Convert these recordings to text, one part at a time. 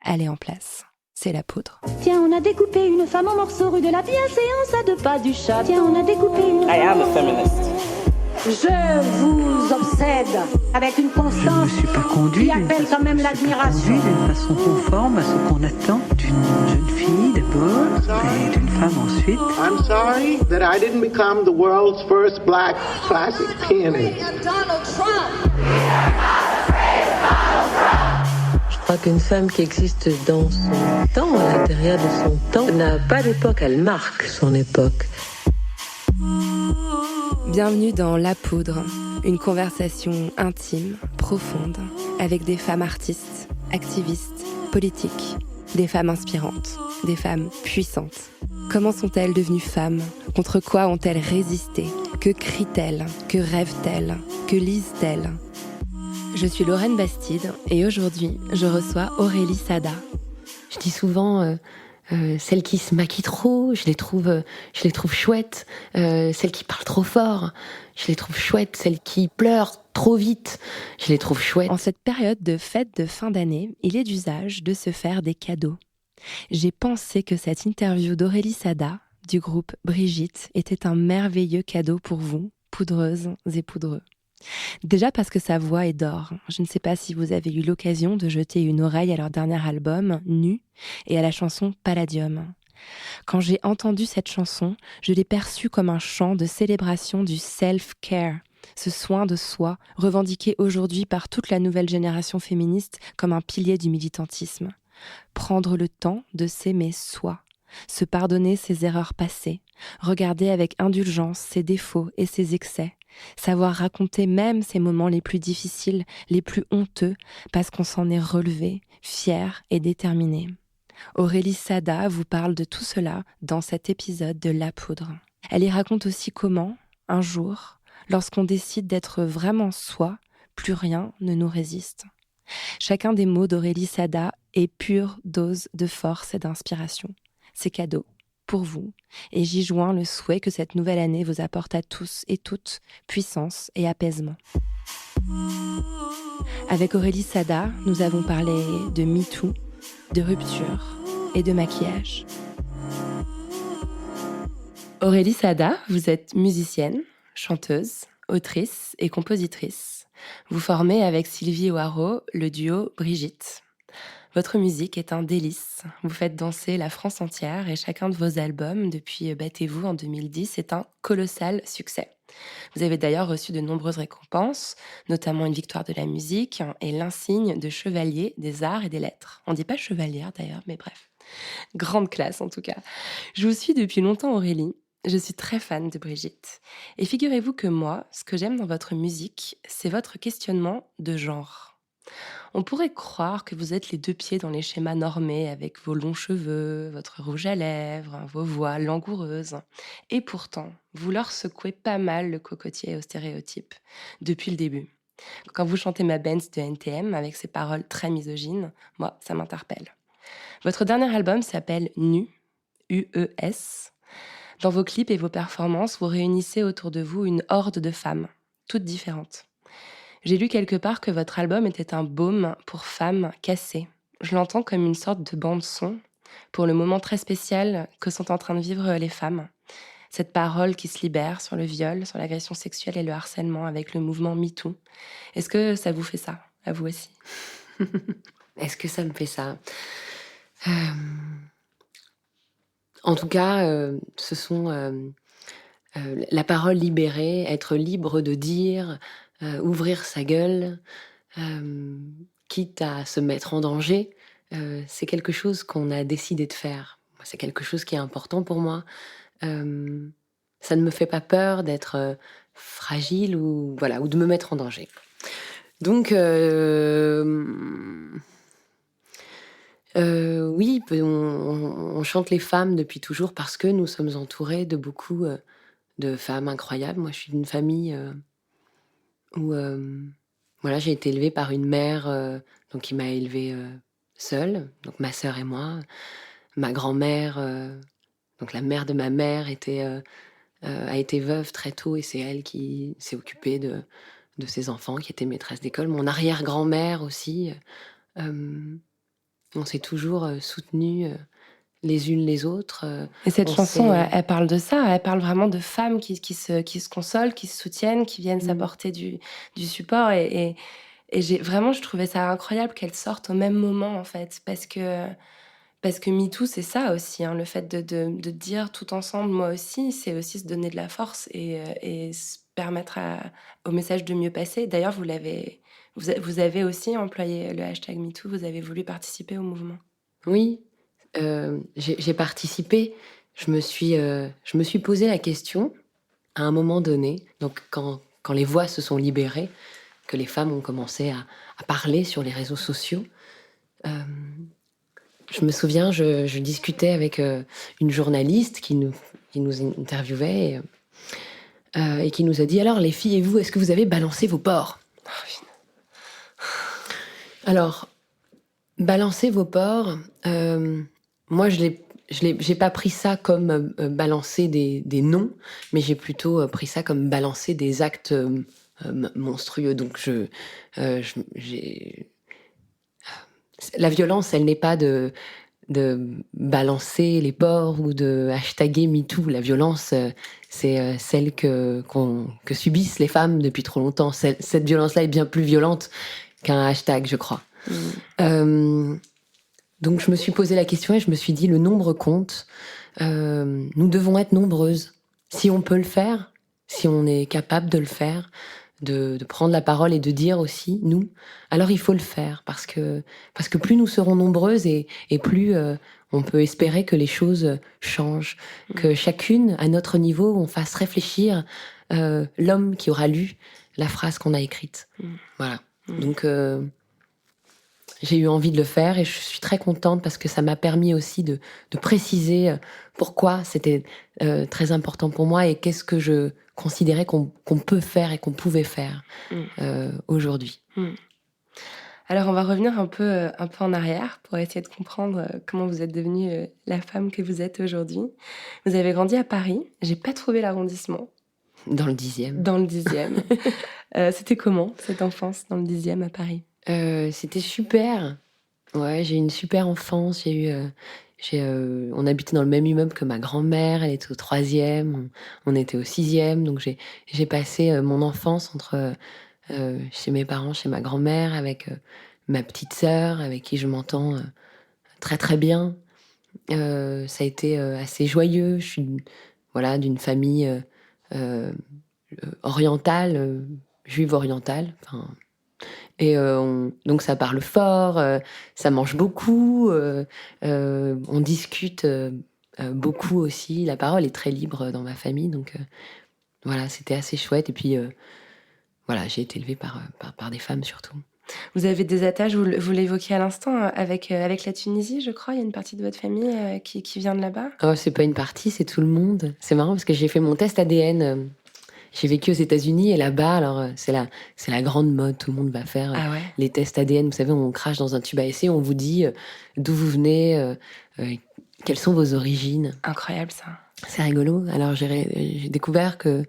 elle est en place. C'est la poudre. Tiens, on a découpé une femme en morceaux rue de la bienséance à 2 pas du chat. Tiens, on a découpé une... I am a feminist. Je vous obsède avec une constance Je ne me suis pas conduit qui appelle quand même l'admiration. d'une façon conforme à ce qu'on attend d'une jeune fille d'abord et d'une femme ensuite. I'm sorry that I didn't become the world's first black classic pianist. Je crois qu'une femme qui existe dans son temps, à l'intérieur de son temps, n'a pas d'époque, elle marque son époque. Bienvenue dans La Poudre, une conversation intime, profonde, avec des femmes artistes, activistes, politiques, des femmes inspirantes, des femmes puissantes. Comment sont-elles devenues femmes ? Contre quoi ont-elles résisté ? Que crient-elles ? Que rêvent-elles ? Que lisent-elles ? Je suis Lorraine Bastide et aujourd'hui, je reçois Aurélie Sada. Je dis souvent, celles qui se maquillent trop, je les trouve chouettes. Celles qui parlent trop fort, je les trouve chouettes. Celles qui pleurent trop vite, je les trouve chouettes. En cette période de fête de fin d'année, il est d'usage de se faire des cadeaux. J'ai pensé que cette interview d'Aurélie Sada, du groupe Brigitte, était un merveilleux cadeau pour vous, poudreuses et poudreux. Déjà parce que sa voix est d'or. Je ne sais pas si vous avez eu l'occasion de jeter une oreille à leur dernier album, Nu, et à la chanson Palladium. Quand j'ai entendu cette chanson, je l'ai perçue comme un chant de célébration du self-care, ce soin de soi, revendiqué aujourd'hui par toute la nouvelle génération féministe comme un pilier du militantisme. Prendre le temps de s'aimer soi, se pardonner ses erreurs passées, regarder avec indulgence ses défauts et ses excès, savoir raconter même ses moments les plus difficiles, les plus honteux, parce qu'on s'en est relevé, fier et déterminé. Aurélie Sada vous parle de tout cela dans cet épisode de La Poudre. Elle y raconte aussi comment, un jour, lorsqu'on décide d'être vraiment soi, plus rien ne nous résiste. Chacun des mots d'Aurélie Sada est pure dose de force et d'inspiration. C'est cadeau pour vous, et j'y joins le souhait que cette nouvelle année vous apporte à tous et toutes puissance et apaisement. Avec Aurélie Sada, nous avons parlé de MeToo, de rupture et de maquillage. Aurélie Sada, vous êtes musicienne, chanteuse, autrice et compositrice. Vous formez avec Sylvie Hoarau le duo Brigitte. Votre musique est un délice. Vous faites danser la France entière et chacun de vos albums, depuis Battez-vous en 2010, est un colossal succès. Vous avez d'ailleurs reçu de nombreuses récompenses, notamment une victoire de la musique et l'insigne de chevalier des arts et des lettres. On ne dit pas chevalière d'ailleurs, mais bref. Grande classe en tout cas. Je vous suis depuis longtemps Aurélie. Je suis très fan de Brigitte. Et figurez-vous que moi, ce que j'aime dans votre musique, c'est votre questionnement de genre. On pourrait croire que vous êtes les 2 pieds dans les schémas normés avec vos longs cheveux, votre rouge à lèvres, vos voix langoureuses. Et pourtant, vous leur secouez pas mal le cocotier aux stéréotypes, depuis le début. Quand vous chantez Ma Benz de NTM avec ses paroles très misogynes, moi, ça m'interpelle. Votre dernier album s'appelle Nu, U-E-S. Dans vos clips et vos performances, vous réunissez autour de vous une horde de femmes, toutes différentes. J'ai lu quelque part que votre album était un baume pour femmes cassées. Je l'entends comme une sorte de bande-son pour le moment très spécial que sont en train de vivre les femmes. Cette parole qui se libère sur le viol, sur l'agression sexuelle et le harcèlement avec le mouvement MeToo. Est-ce que ça vous fait ça, à vous aussi ? Est-ce que ça me fait ça ? En tout cas, ce sont la parole libérée, être libre de dire, ouvrir sa gueule, quitte à se mettre en danger, c'est quelque chose qu'on a décidé de faire. C'est quelque chose qui est important pour moi. Ça ne me fait pas peur d'être fragile ou de me mettre en danger. Donc, oui, on chante les femmes depuis toujours parce que nous sommes entourés de beaucoup de femmes incroyables. Moi, je suis d'une famille où j'ai été élevée par une mère donc qui m'a élevée seule, donc ma sœur et moi. Ma grand-mère, donc la mère de ma mère, a été veuve très tôt et c'est elle qui s'est occupée de ses enfants, qui était maîtresse d'école. Mon arrière-grand-mère aussi. On s'est toujours soutenues les unes les autres. Et cette On chanson, s'est- elle parle de ça. Elle parle vraiment de femmes qui se consolent, qui se soutiennent, qui viennent s'apporter du support. Et je trouvais ça incroyable qu'elles sortent au même moment, en fait. Parce que MeToo, c'est ça aussi, hein, le fait de dire tout ensemble, moi aussi, c'est aussi se donner de la force et se permettre au message de mieux passer. D'ailleurs, vous avez aussi employé le hashtag MeToo, vous avez voulu participer au mouvement. Oui, j'ai participé. Je me suis posé la question à un moment donné, donc quand les voix se sont libérées, que les femmes ont commencé à parler sur les réseaux sociaux. Je me souviens, je discutais avec une journaliste qui nous interviewait et qui nous a dit « Alors, les filles et vous, est-ce que vous avez balancé vos porcs ?» Alors, balancer vos porcs, moi, j'ai pas pris ça comme balancer des noms, mais j'ai plutôt pris ça comme balancer des actes monstrueux. Donc, la violence, elle n'est pas de balancer les porcs ou de hashtaguer MeToo. La violence, c'est celle que subissent les femmes depuis trop longtemps. Cette violence-là est bien plus violente qu'un hashtag, je crois. Donc je me suis posé la question et je me suis dit, le nombre compte. Nous devons être nombreuses. Si on peut le faire, si on est capable de le faire, de prendre la parole et de dire aussi, nous, alors il faut le faire. Parce que plus nous serons nombreuses et plus on peut espérer que les choses changent. Que chacune, à notre niveau, on fasse réfléchir l'homme qui aura lu la phrase qu'on a écrite. Voilà. Donc... j'ai eu envie de le faire et je suis très contente parce que ça m'a permis aussi de préciser pourquoi c'était très important pour moi et qu'est-ce que je considérais qu'on peut faire et qu'on pouvait faire aujourd'hui. Alors, on va revenir un peu en arrière pour essayer de comprendre comment vous êtes devenue la femme que vous êtes aujourd'hui. Vous avez grandi à Paris. J'ai pas trouvé l'arrondissement. Dans le 10e. Dans le 10e. C'était comment, cette enfance dans le 10e à Paris ? C'était super. Ouais, j'ai eu une super enfance. On habitait dans le même immeuble que ma grand-mère. Elle était au 3e. On était au 6e. Donc j'ai passé mon enfance entre chez mes parents, chez ma grand-mère, avec ma petite sœur, avec qui je m'entends très très bien. Ça a été assez joyeux. Je suis d'une famille orientale, juive orientale. Enfin, et donc ça parle fort, ça mange beaucoup, on discute beaucoup aussi. La parole est très libre dans ma famille, donc voilà, c'était assez chouette. Et puis j'ai été élevée par des femmes surtout. Vous avez des attaches, vous l'évoquiez à l'instant, avec la Tunisie, je crois. Il y a une partie de votre famille qui vient de là-bas. Oh, c'est pas une partie, c'est tout le monde. C'est marrant parce que j'ai fait mon test ADN. J'ai vécu aux États-Unis et là-bas, alors c'est la grande mode. Tout le monde va faire les tests ADN. Vous savez, on crache dans un tube à essai, on vous dit d'où vous venez, quelles sont vos origines. Incroyable ça. C'est rigolo. Alors j'ai découvert que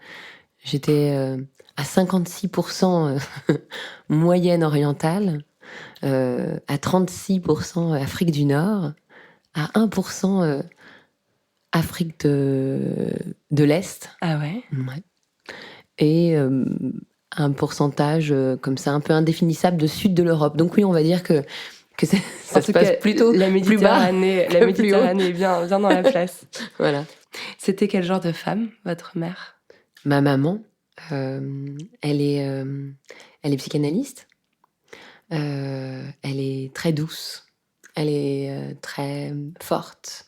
j'étais à 56% moyenne orientale, à 36% Afrique du Nord, à 1% Afrique de l'Est. Ah ouais. Ouais. Et un pourcentage comme ça un peu indéfinissable de sud de l'Europe. Donc oui, on va dire que ça se passe plutôt la Méditerranée, la Méditerranée est bien dans la place. Voilà. C'était quel genre de femme, votre mère ? Ma maman, elle est psychanalyste. Elle est très douce. Elle est très forte.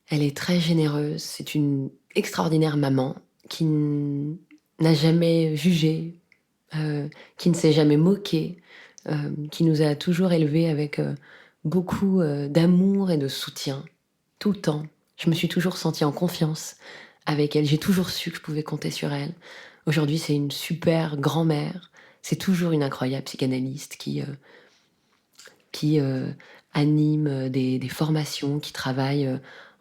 Elle est très généreuse. C'est une extraordinaire maman qui n'a jamais jugé, qui ne s'est jamais moquée, qui nous a toujours élevés avec beaucoup d'amour et de soutien, tout le temps. Je me suis toujours sentie en confiance avec elle. J'ai toujours su que je pouvais compter sur elle. Aujourd'hui, c'est une super grand-mère. C'est toujours une incroyable psychanalyste qui anime des formations, qui travaille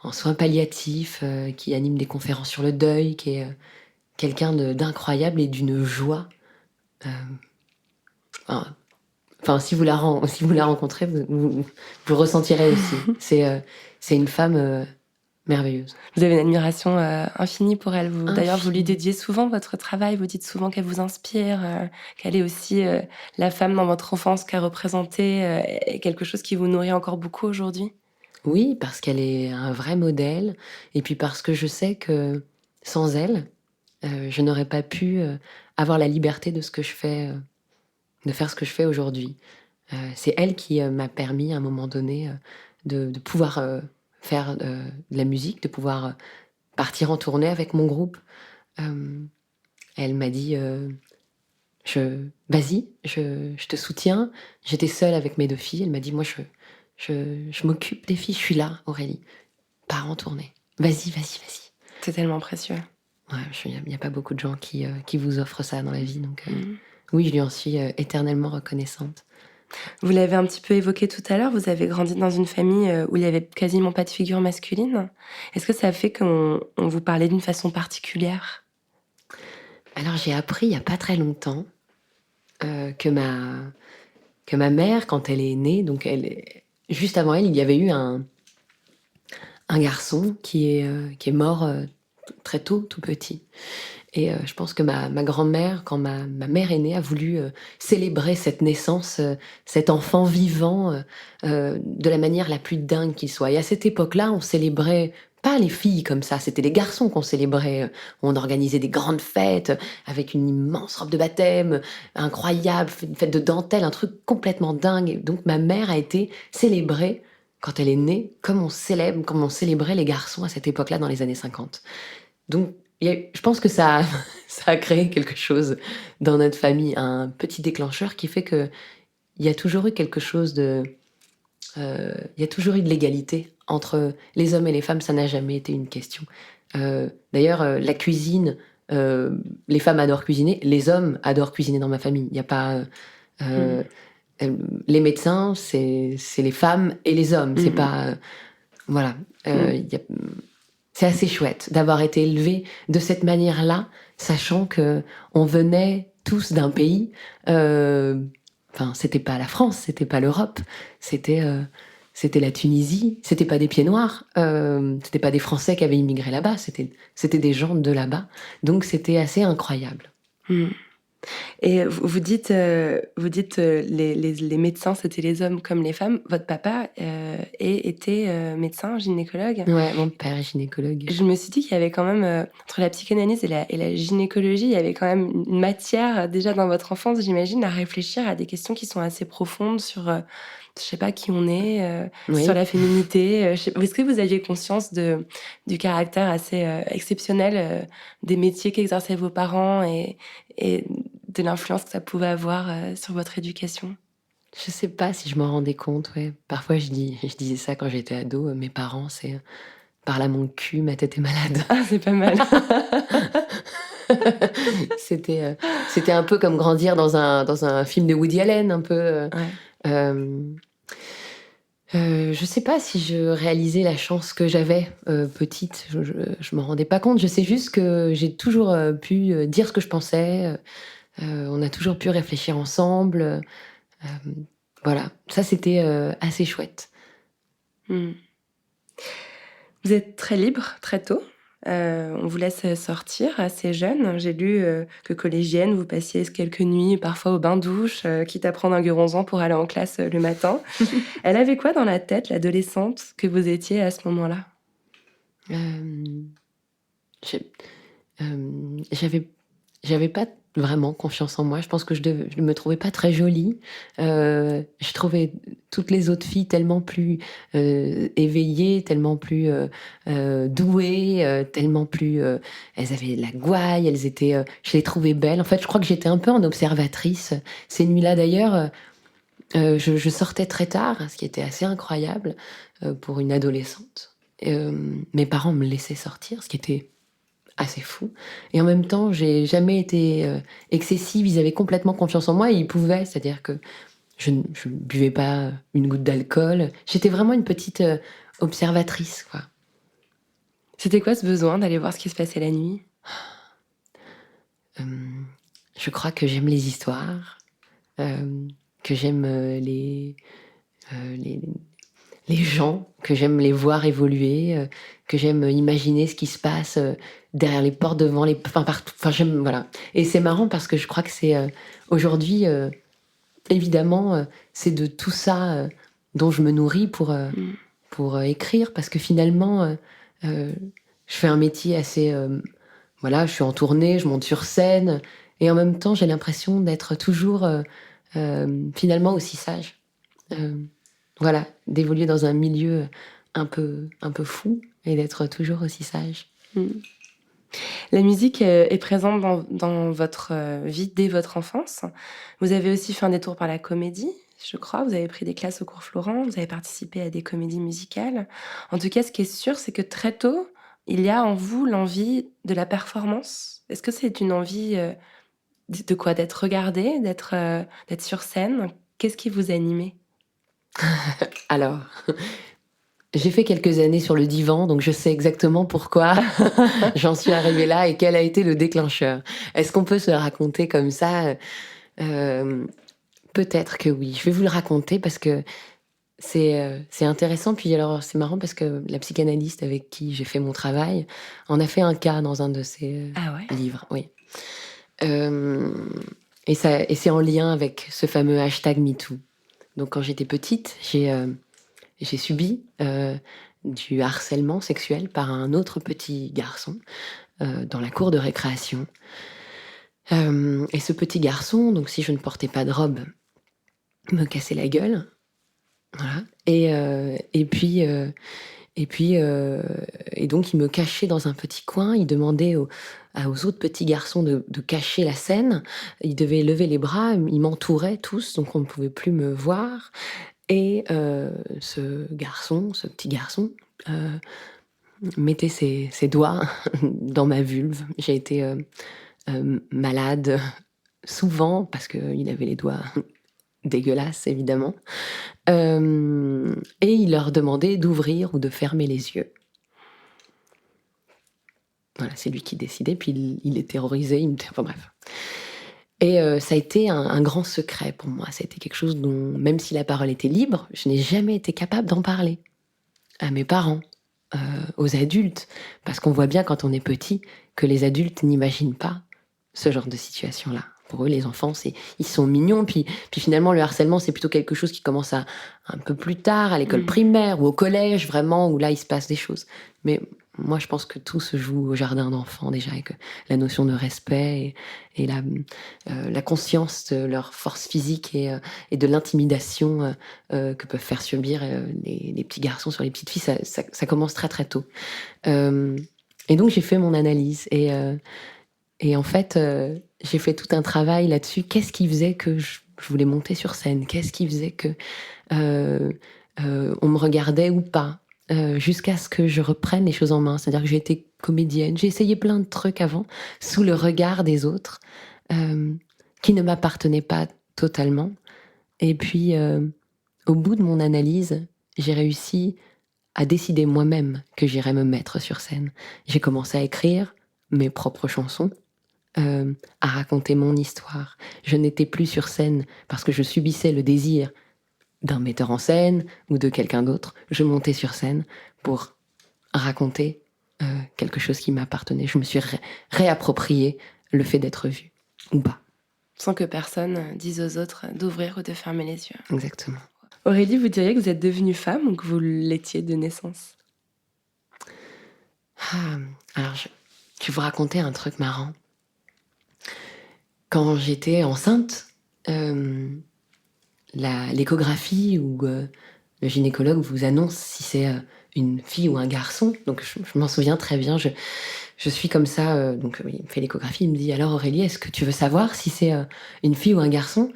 en soins palliatifs, qui anime des conférences sur le deuil, qui est quelqu'un d'incroyable et d'une joie Enfin, si vous la rencontrez, vous le ressentirez aussi. C'est une femme merveilleuse. Vous avez une admiration infinie pour elle. D'ailleurs, vous lui Infinie. dédiez souvent votre travail. Vous dites souvent qu'elle vous inspire, qu'elle est aussi la femme dans votre enfance qu'a représentée et quelque chose qui vous nourrit encore beaucoup aujourd'hui. Oui, parce qu'elle est un vrai modèle, et puis parce que je sais que sans elle, je n'aurais pas pu avoir la liberté de ce que je fais, de faire ce que je fais aujourd'hui. C'est elle qui m'a permis à un moment donné de pouvoir faire de la musique, de pouvoir partir en tournée avec mon groupe. Elle m'a dit vas-y, je te soutiens. J'étais seule avec mes 2 filles. Elle m'a dit moi je m'occupe des filles, je suis là, Aurélie. Pars en tournée. Vas-y. C'est tellement précieux. Ouais, il n'y a pas beaucoup de gens qui vous offrent ça dans la vie. Donc, Mm. oui, je lui en suis éternellement reconnaissante. Vous l'avez un petit peu évoqué tout à l'heure, vous avez grandi dans une famille où il n'y avait quasiment pas de figure masculine. Est-ce que ça fait qu'on vous parlait d'une façon particulière? Alors, j'ai appris il n'y a pas très longtemps que ma mère, quand elle est née, donc juste avant elle, il y avait eu un garçon qui est mort très tôt, tout petit. Et je pense que ma grand-mère, quand ma mère est née, a voulu célébrer cette naissance, cet enfant vivant, de la manière la plus dingue qu'il soit. Et à cette époque-là, on célébrait pas les filles comme ça, c'était les garçons qu'on célébrait. On organisait des grandes fêtes avec une immense robe de baptême, incroyable, une fête de dentelle, un truc complètement dingue. Et donc ma mère a été célébrée, quand elle est née, comme on célébrait les garçons à cette époque-là dans les années 50. Donc, je pense que ça a créé quelque chose dans notre famille, un petit déclencheur qui fait que il y a toujours eu quelque chose de... il y a toujours eu de l'égalité entre les hommes et les femmes, ça n'a jamais été une question. D'ailleurs, la cuisine, les femmes adorent cuisiner, les hommes adorent cuisiner dans ma famille. Il n'y a pas... les médecins, c'est les femmes et les hommes, c'est pas... voilà. C'est assez chouette d'avoir été élevé de cette manière-là, sachant que on venait tous d'un pays. Enfin, c'était pas la France, c'était pas l'Europe, c'était la Tunisie. C'était pas des pieds noirs, c'était pas des Français qui avaient immigré là-bas, c'était des gens de là-bas. Donc c'était assez incroyable. Mm. Et vous dites les médecins, c'était les hommes comme les femmes. Votre papa était médecin, gynécologue. Ouais, mon père est gynécologue. Je me suis dit qu'il y avait quand même, entre la psychanalyse et la gynécologie, il y avait quand même une matière, déjà dans votre enfance, j'imagine, à réfléchir à des questions qui sont assez profondes sur, je sais pas, qui on est, Oui. sur la féminité. Est-ce que vous aviez conscience du caractère assez exceptionnel des métiers qu'exerçaient vos parents et de l'influence que ça pouvait avoir sur votre éducation? Je sais pas si je m'en rendais compte, ouais. Parfois, je disais ça quand j'étais ado. Mes parents, c'est par là mon cul, ma tête est malade. Ah, c'est pas mal. C'était un peu comme grandir dans un film de Woody Allen, un peu. Ouais. Je sais pas si je réalisais la chance que j'avais petite. Je m'en rendais pas compte. Je sais juste que j'ai toujours pu dire ce que je pensais. On a toujours pu réfléchir ensemble. Voilà, ça c'était assez chouette. Mm. Vous êtes très libre, très tôt. On vous laisse sortir assez jeune. J'ai lu que collégienne, vous passiez quelques nuits, parfois au bain-douche, quitte à prendre un guronzan pour aller en classe le matin. Elle avait quoi dans la tête, l'adolescente que vous étiez à ce moment-là? J'avais pas vraiment confiance en moi. Je pense que je me trouvais pas très jolie. Je trouvais toutes les autres filles tellement plus éveillées, tellement plus douées, tellement plus... elles avaient de la gouaille, je les trouvais belles. En fait, je crois que j'étais un peu en observatrice. Ces nuits-là, d'ailleurs, je sortais très tard, ce qui était assez incroyable pour une adolescente. Mes parents me laissaient sortir, ce qui était assez fou. Et en même temps, j'ai jamais été excessive. Ils avaient complètement confiance en moi et ils pouvaient. C'est-à-dire que je ne buvais pas une goutte d'alcool. J'étais vraiment une petite observatrice, quoi. C'était quoi ce besoin d'aller voir ce qui se passait la nuit? Je crois que j'aime les histoires. que j'aime les, les gens, que j'aime les voir évoluer, que j'aime imaginer ce qui se passe derrière les portes, devant les... Enfin, partout. Enfin, j'aime... Voilà. Et c'est marrant parce que je crois que c'est... aujourd'hui, évidemment, c'est de tout ça dont je me nourris pour écrire, parce que finalement, je fais un métier assez... voilà, je suis en tournée, je monte sur scène, et en même temps, j'ai l'impression d'être toujours finalement aussi sage. Voilà, d'évoluer dans un milieu un peu fou et d'être toujours aussi sage. La musique est présente dans votre vie dès votre enfance. Vous avez aussi fait un détour par la comédie, je crois. Vous avez pris des classes au cours Florent, vous avez participé à des comédies musicales. En tout cas, ce qui est sûr, c'est que très tôt, il y a en vous l'envie de la performance. Est-ce que c'est une envie de quoi? D'être regardé, d'être sur scène? Qu'est-ce qui vous animait? Alors, j'ai fait quelques années sur le divan, donc je sais exactement pourquoi j'en suis arrivée là et quel a été le déclencheur. Est-ce qu'on peut se le raconter comme ça? Peut-être que oui. Je vais vous le raconter parce que c'est intéressant. Puis alors, c'est marrant parce que la psychanalyste avec qui j'ai fait mon travail en a fait un cas dans un de ses Ah ouais? livres. Oui. Et c'est en lien avec ce fameux hashtag MeToo. Donc, quand j'étais petite, j'ai subi du harcèlement sexuel par un autre petit garçon dans la cour de récréation. Et ce petit garçon, donc si je ne portais pas de robe, me cassait la gueule. Voilà. Et donc il me cachait dans un petit coin. Il demandait aux autres petits garçons de cacher la scène. Ils devaient lever les bras. Ils m'entouraient tous, donc on ne pouvait plus me voir. Et ce petit garçon, mettait ses doigts dans ma vulve. J'ai été malade souvent parce qu'il avait les doigts dégueulasses, évidemment. Et il leur demandait d'ouvrir ou de fermer les yeux. Voilà, c'est lui qui décidait, puis il les terrorisait, enfin bref. Et ça a été un grand secret pour moi. Ça a été quelque chose dont, même si la parole était libre, je n'ai jamais été capable d'en parler à mes parents, aux adultes. Parce qu'on voit bien quand on est petit que les adultes n'imaginent pas ce genre de situation-là. Pour eux, les enfants, ils sont mignons. Puis finalement, le harcèlement, c'est plutôt quelque chose qui commence un peu plus tard, à l'école primaire ou au collège, vraiment, où là, il se passe des choses. Mais moi, je pense que tout se joue au jardin d'enfants, déjà, avec la notion de respect et la conscience de leur force physique et de l'intimidation que peuvent faire subir les petits garçons sur les petites filles. Ça commence très, très tôt. Et donc, j'ai fait mon analyse. Et en fait, j'ai fait tout un travail là-dessus. Qu'est-ce qui faisait que je voulais monter sur scène? Qu'est-ce qui faisait que on me regardait ou pas? Jusqu'à ce que je reprenne les choses en main. C'est-à-dire que j'ai été comédienne. J'ai essayé plein de trucs avant, sous le regard des autres, qui ne m'appartenaient pas totalement. Et puis, au bout de mon analyse, j'ai réussi à décider moi-même que j'irais me mettre sur scène. J'ai commencé à écrire mes propres chansons, à raconter mon histoire. Je n'étais plus sur scène parce que je subissais le désir d'un metteur en scène ou de quelqu'un d'autre. Je montais sur scène pour raconter quelque chose qui m'appartenait. Je me suis réapproprié le fait d'être vue, ou pas. Sans que personne dise aux autres d'ouvrir ou de fermer les yeux. Exactement. Aurélie, vous diriez que vous êtes devenue femme ou que vous l'étiez de naissance? Alors, je vais vous raconter un truc marrant. Quand j'étais enceinte, l'échographie ou le gynécologue vous annonce si c'est une fille ou un garçon. Donc je m'en souviens très bien. Je suis comme ça. Donc il me fait l'échographie. Il me dit: alors Aurélie, est-ce que tu veux savoir si c'est une fille ou un garçon?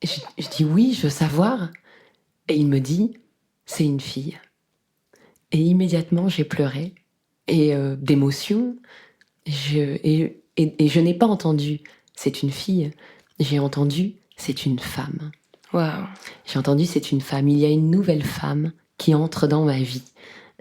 Et je dis oui, je veux savoir. Et il me dit: c'est une fille. Et immédiatement j'ai pleuré et d'émotion. Et je n'ai pas entendu c'est une fille. J'ai entendu c'est une femme. Waouh. J'ai entendu c'est une femme. Il y a une nouvelle femme qui entre dans ma vie.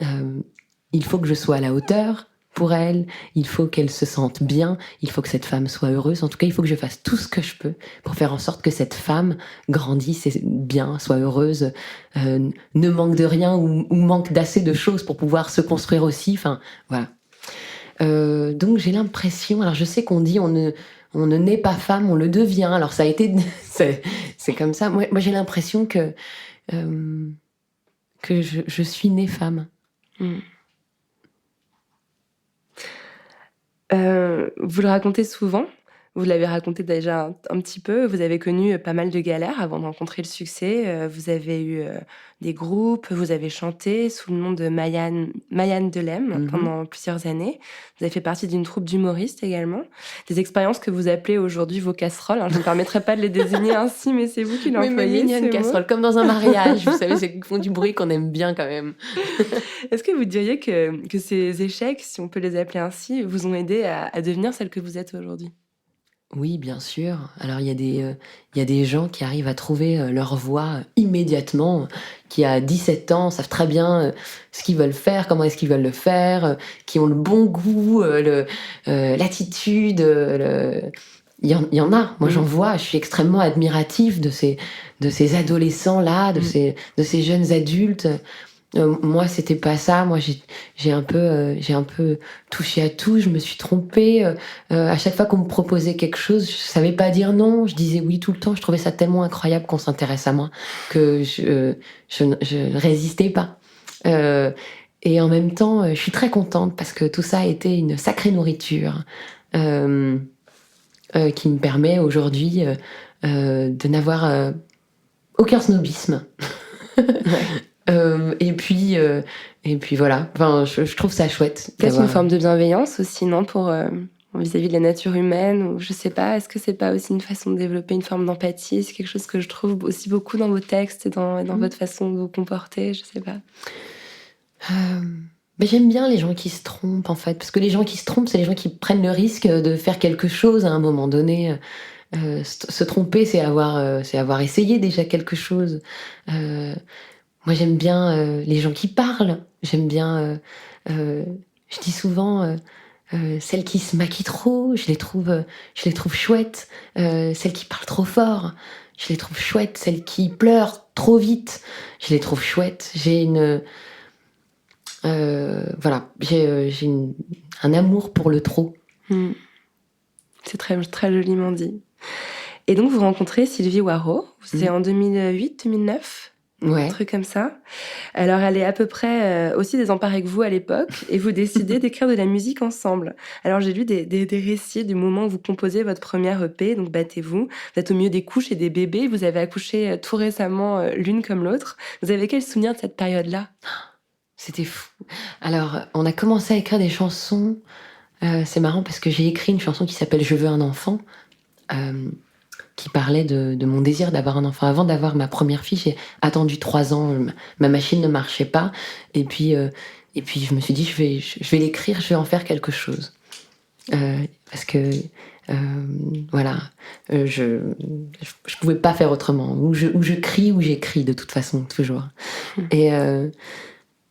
Il faut que je sois à la hauteur pour elle, il faut qu'elle se sente bien, il faut que cette femme soit heureuse. En tout cas, il faut que je fasse tout ce que je peux pour faire en sorte que cette femme grandisse bien, soit heureuse, ne manque de rien ou manque d'assez de choses pour pouvoir se construire aussi. Enfin, voilà. Donc j'ai l'impression, alors je sais qu'on dit on ne naît pas femme, on le devient. Alors ça a été, c'est comme ça. Moi j'ai l'impression que je suis née femme. Vous le racontez souvent, vous l'avez raconté déjà un petit peu, vous avez connu pas mal de galères avant de rencontrer le succès, vous avez eu des groupes, vous avez chanté sous le nom de Mayanne Delem pendant plusieurs années, vous avez fait partie d'une troupe d'humoristes également, des expériences que vous appelez aujourd'hui vos casseroles, je ne me permettrai pas de les désigner ainsi, mais c'est vous qui l'employez. Mignonne casserole, comme dans un mariage, vous savez, c'est qu'ils font du bruit qu'on aime bien quand même. Est-ce que vous diriez que ces échecs, si on peut les appeler ainsi, vous ont aidé à devenir celle que vous êtes aujourd'hui ? Oui, bien sûr. Alors, il y a des gens qui arrivent à trouver leur voie immédiatement, qui à 17 ans savent très bien ce qu'ils veulent faire, comment est-ce qu'ils veulent le faire, qui ont le bon goût, l'attitude. Il y en a. Moi, j'en vois. Je suis extrêmement admirative de ces adolescents-là, de ces jeunes adultes. Moi, c'était pas ça. Moi, j'ai un peu touché à tout. Je me suis trompée. À chaque fois qu'on me proposait quelque chose, je savais pas dire non. Je disais oui tout le temps. Je trouvais ça tellement incroyable qu'on s'intéresse à moi que je résistais pas. Et en même temps, je suis très contente parce que tout ça a été une sacrée nourriture qui me permet aujourd'hui de n'avoir aucun snobisme. Et puis voilà. Enfin, je trouve ça chouette. Peut-être une forme de bienveillance aussi, non, pour vis-à-vis de la nature humaine, ou je sais pas. Est-ce que c'est pas aussi une façon de développer une forme d'empathie ? C'est quelque chose que je trouve aussi beaucoup dans vos textes et dans votre façon de vous comporter. Je sais pas. Mais j'aime bien les gens qui se trompent en fait, parce que les gens qui se trompent, c'est les gens qui prennent le risque de faire quelque chose à un moment donné. Se tromper, c'est avoir essayé déjà quelque chose. Moi, j'aime bien les gens qui parlent. J'aime bien. Je dis souvent celles qui se maquillent trop. Je les trouve chouettes. Celles qui parlent trop fort, je les trouve chouettes. Celles qui pleurent trop vite, je les trouve chouettes. J'ai un amour pour le trop. C'est très très joliment dit. Et donc, vous rencontrez Sylvie Waro. C'est en 2008, 2009. Ouais. Un truc comme ça. Alors, elle est à peu près aussi désemparée que vous à l'époque, et vous décidez d'écrire de la musique ensemble. Alors, j'ai lu des récits du moment où vous composez votre première EP, donc Battez-vous. Vous êtes au milieu des couches et des bébés, vous avez accouché tout récemment l'une comme l'autre. Vous avez quel souvenir de cette période-là ? C'était fou. Alors, on a commencé à écrire des chansons. C'est marrant parce que j'ai écrit une chanson qui s'appelle « Je veux un enfant », qui parlait de mon désir d'avoir un enfant. Avant d'avoir ma première fille, j'ai attendu 3 ans. Ma machine ne marchait pas. Et puis je me suis dit, je vais l'écrire, je vais en faire quelque chose. Parce que, voilà, je pouvais pas faire autrement. Ou je crie ou j'écris, de toute façon, toujours.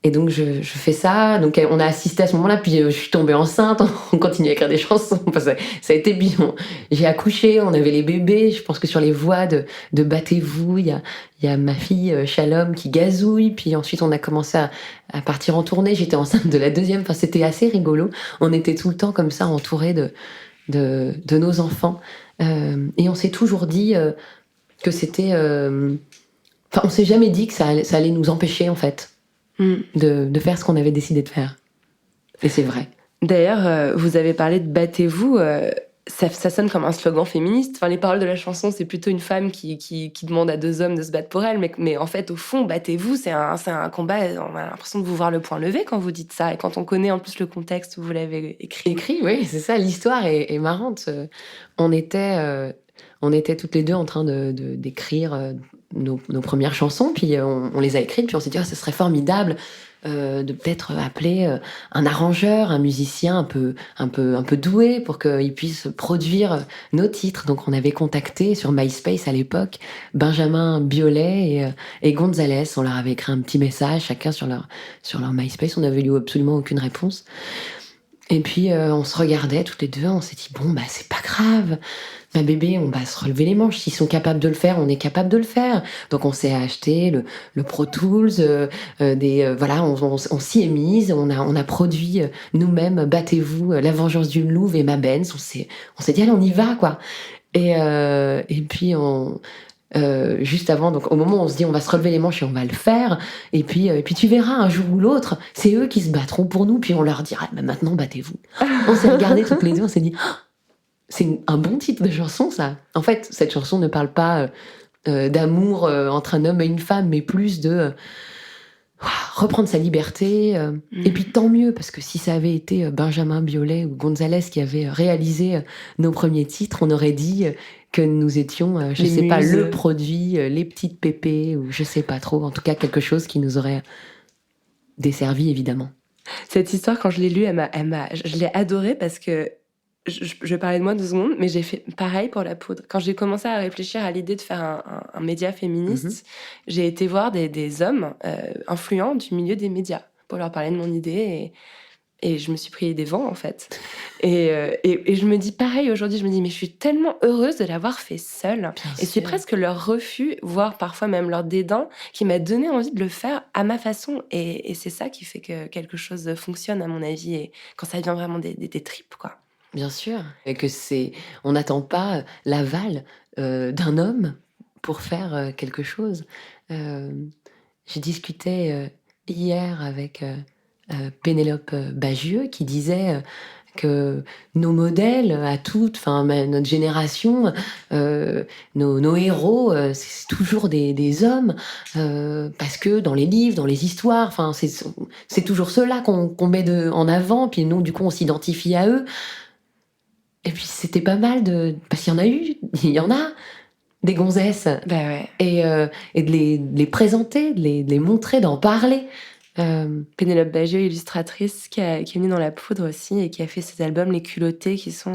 Et donc je fais ça, donc on a assisté à ce moment-là, puis je suis tombée enceinte, on continue à écrire des chansons, ça a été bien. J'ai accouché, on avait les bébés, je pense que sur les voix de Battez-vous, il y a ma fille Shalom qui gazouille, puis ensuite on a commencé à partir en tournée, j'étais enceinte de la 2e, enfin c'était assez rigolo, on était tout le temps comme ça entourés de nos enfants, et on s'est toujours dit que c'était... Enfin on s'est jamais dit que ça allait nous empêcher en fait. De faire ce qu'on avait décidé de faire. Et c'est vrai. D'ailleurs, vous avez parlé de Battez-vous, ça sonne comme un slogan féministe. Enfin, les paroles de la chanson, c'est plutôt une femme qui demande à 2 hommes de se battre pour elle, mais en fait, au fond, Battez-vous, c'est un combat. On a l'impression de vous voir le poing levé quand vous dites ça, et quand on connaît en plus le contexte où vous l'avez écrit. Oui, c'est ça, l'histoire est marrante. On était toutes les deux en train d'écrire nos premières chansons, puis on les a écrites, puis on s'est dit, ce serait formidable de peut-être appeler un arrangeur, un musicien un peu doué pour qu'il puisse produire nos titres. Donc on avait contacté sur MySpace à l'époque Benjamin Biolay et Gonzalez. On leur avait écrit un petit message chacun sur leur MySpace. On n'avait eu absolument aucune réponse. Et puis on se regardait toutes les deux, on s'est dit bon bah c'est pas grave, ma bébé, on va se relever les manches, s'ils sont capables de le faire, on est capable de le faire. Donc on s'est acheté le Pro Tools, voilà, on s'y est mise, on a produit nous-mêmes, battez-vous, La Vengeance du Louvre et Ma Benz, on s'est dit allez on y va quoi. Et puis juste avant, donc au moment où on se dit on va se relever les manches et on va le faire, et puis tu verras un jour ou l'autre, c'est eux qui se battront pour nous, puis on leur dira bah, maintenant battez-vous. On s'est regardés toutes les deux, on s'est dit oh, c'est un bon titre de chanson ça. En fait cette chanson ne parle pas d'amour entre un homme et une femme, mais plus de reprendre sa liberté. Et puis tant mieux, parce que si ça avait été Benjamin Biolay ou Gonzalez qui avait réalisé nos premiers titres, on aurait dit que nous étions, je sais pas, le produit, les petites pépées, ou je sais pas trop, en tout cas quelque chose qui nous aurait desservi évidemment. Cette histoire, quand je l'ai lue, je l'ai adorée parce que je vais parler de moi 2 secondes, mais j'ai fait pareil pour la poudre. Quand j'ai commencé à réfléchir à l'idée de faire un média féministe, j'ai été voir des hommes influents du milieu des médias pour leur parler de mon idée et je me suis pris des vents en fait. Et je me dis pareil aujourd'hui, je me dis mais je suis tellement heureuse de l'avoir fait seule. Et c'est presque leur refus, voire parfois même leur dédain, qui m'a donné envie de le faire à ma façon. Et c'est ça qui fait que quelque chose fonctionne à mon avis, et quand ça vient vraiment des tripes quoi. Bien sûr, et que on n'attend pas l'aval d'un homme pour faire quelque chose. J'ai discuté hier avec Pénélope Bagieux qui disait que nos modèles à toutes, enfin notre génération, nos héros, c'est toujours des hommes, parce que dans les livres, dans les histoires, enfin c'est toujours ceux-là qu'on met en avant, puis nous du coup on s'identifie à eux. Et puis c'était pas mal parce qu'il y en a des gonzesses. Bah ouais. Et de les présenter, de les montrer, d'en parler. Pénélope Bagieux, illustratrice, qui est venue dans la poudre aussi et qui a fait ces albums Les Culottés qui sont...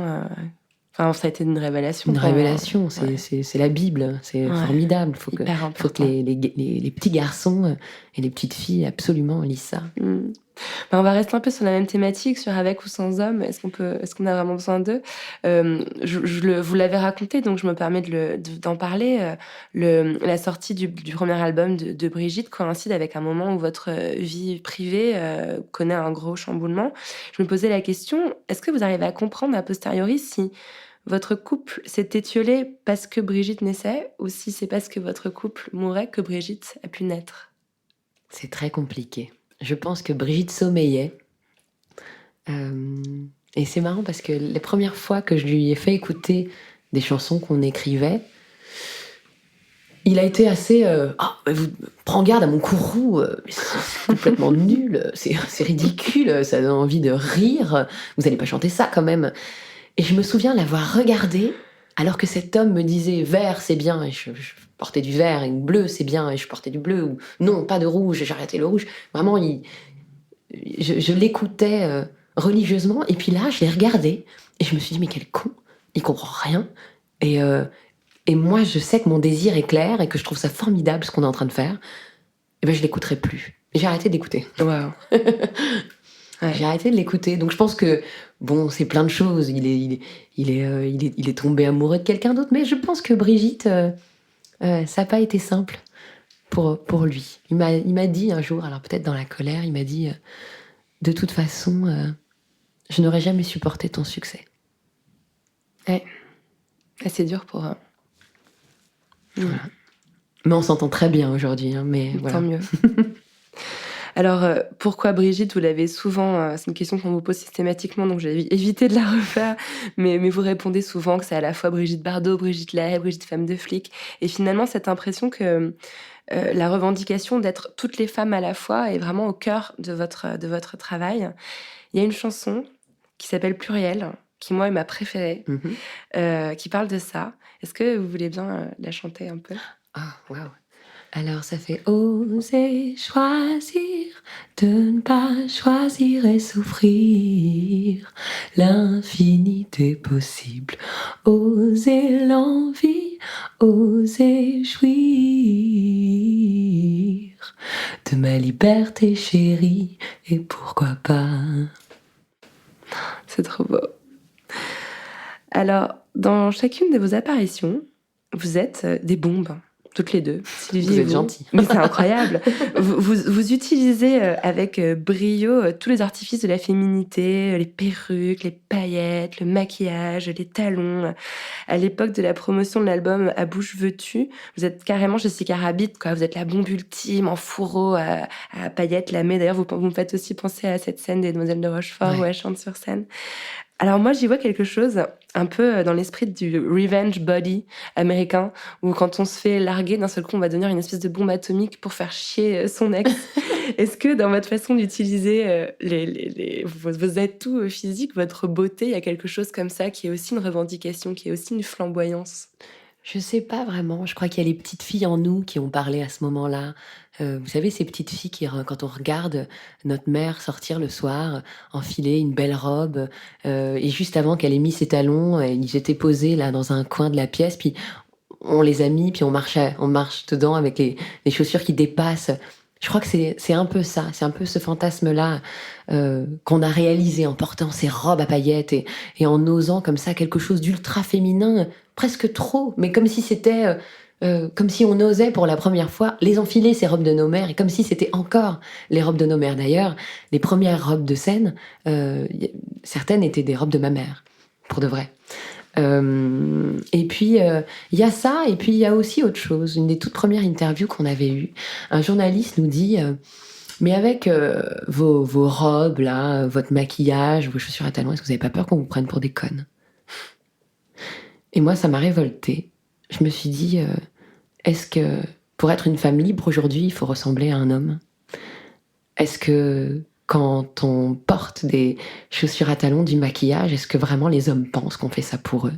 Enfin, ça a été une révélation. Une révélation, c'est la Bible, c'est formidable. Faut que les petits garçons et les petites filles absolument lisent ça. On va rester un peu sur la même thématique, sur avec ou sans hommes. Est-ce qu'on a vraiment besoin d'eux ? Vous l'avez raconté, donc je me permets d'en parler. La sortie du premier album de Brigitte coïncide avec un moment où votre vie privée connaît un gros chamboulement. Je me posais la question, est-ce que vous arrivez à comprendre a posteriori si votre couple s'est étiolé parce que Brigitte naissait, ou si c'est parce que votre couple mourait que Brigitte a pu naître ? C'est très compliqué. Je pense que Brigitte sommeillait. Et c'est marrant parce que les premières fois que je lui ai fait écouter des chansons qu'on écrivait, il a été assez... prends garde à mon courroux, c'est complètement nul, c'est ridicule, ça donne envie de rire, vous n'allez pas chanter ça quand même. Et je me souviens l'avoir regardé, alors que cet homme me disait « vert, c'est bien », et je portais du vert, et bleu, c'est bien, et je portais du bleu, ou non, pas de rouge, et j'arrêtais le rouge. Vraiment, je l'écoutais religieusement, et puis là, je l'ai regardé, et je me suis dit « mais quel con, il comprend rien ». Et moi, je sais que mon désir est clair, et que je trouve ça formidable, ce qu'on est en train de faire, et ben je l'écouterai plus. Et j'ai arrêté d'écouter. Waouh. Ouais. J'ai arrêté de l'écouter. Donc je pense que, bon, c'est plein de choses. Il est tombé amoureux de quelqu'un d'autre. Mais je pense que Brigitte, ça n'a pas été simple pour lui. Il m'a dit un jour, alors peut-être dans la colère, il m'a dit de toute façon, je n'aurais jamais supporté ton succès. Ouais. C'est dur pour eux. Voilà. Mais on s'entend très bien aujourd'hui. Hein, mais voilà. Tant mieux. Alors, pourquoi Brigitte ? Vous l'avez souvent... c'est une question qu'on vous pose systématiquement, donc j'ai évité de la refaire. Mais vous répondez souvent que c'est à la fois Brigitte Bardot, Brigitte Lahaie, Brigitte femme de flic. Et finalement, cette impression que la revendication d'être toutes les femmes à la fois est vraiment au cœur de votre travail. Il y a une chanson qui s'appelle Pluriel, qui, moi, est ma préférée, qui parle de ça. Est-ce que vous voulez bien la chanter un peu ? Ah, waouh. Alors ça fait oser choisir, de ne pas choisir et souffrir l'infinité possible. Oser l'envie, oser jouir de ma liberté chérie, et pourquoi pas. C'est trop beau. Alors, dans chacune de vos apparitions, vous êtes des bombes, toutes les deux. Sylvie Vous et êtes gentils. Mais c'est incroyable. Vous utilisez avec brio tous les artifices de la féminité, les perruques, les paillettes, le maquillage, les talons. À l'époque de la promotion de l'album À bouche veux-tu, vous êtes carrément Jessica Rabbit, quoi. Vous êtes la bombe ultime en fourreau à paillettes lamées. D'ailleurs, vous me faites aussi penser à cette scène des Demoiselles de Rochefort où elle chante sur scène. Alors moi, j'y vois quelque chose un peu dans l'esprit du revenge body américain, où quand on se fait larguer, d'un seul coup, on va devenir une espèce de bombe atomique pour faire chier son ex. Est-ce que dans votre façon d'utiliser vos atouts physiques, votre beauté, il y a quelque chose comme ça qui est aussi une revendication, qui est aussi une flamboyance? Je sais pas vraiment. Je crois qu'il y a les petites filles en nous qui ont parlé à ce moment-là. Vous savez, ces petites filles qui, quand on regarde notre mère sortir le soir, enfiler une belle robe, et juste avant qu'elle ait mis ses talons, ils étaient posés là dans un coin de la pièce, puis on les a mis, puis on marche dedans avec les chaussures qui dépassent. Je crois que c'est un peu ça, c'est un peu ce fantasme-là qu'on a réalisé en portant ces robes à paillettes et en osant comme ça quelque chose d'ultra féminin, presque trop, mais comme si c'était, comme si on osait pour la première fois les enfiler, ces robes de nos mères, et comme si c'était encore les robes de nos mères. D'ailleurs, les premières robes de scène, certaines étaient des robes de ma mère, pour de vrai. Et puis il y a ça, et puis il y a aussi autre chose. Une des toutes premières interviews qu'on avait eues, un journaliste nous dit mais avec vos robes là, votre maquillage, vos chaussures à talons, est-ce que vous n'avez pas peur qu'on vous prenne pour des connes? Et moi, ça m'a révoltée. Je me suis dit est-ce que pour être une femme libre aujourd'hui, il faut ressembler à un homme? Est-ce que quand on porte des chaussures à talons, du maquillage, est-ce que vraiment les hommes pensent qu'on fait ça pour eux?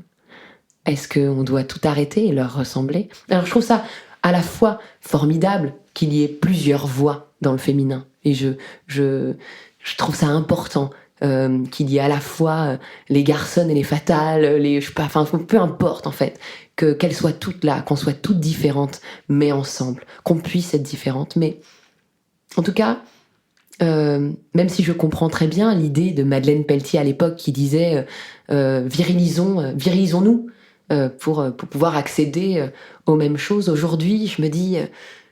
Est-ce qu'on doit tout arrêter et leur ressembler? Alors je trouve ça à la fois formidable qu'il y ait plusieurs voix dans le féminin. Et je trouve ça important qu'il y ait à la fois les garçonnes et les fatales, je sais pas, enfin peu importe en fait, qu'elles soient toutes là, qu'on soit toutes différentes, mais ensemble, qu'on puisse être différentes. Mais en tout cas, même si je comprends très bien l'idée de Madeleine Pelletier à l'époque qui disait virilisons-nous pour pouvoir accéder aux mêmes choses. Aujourd'hui, je me dis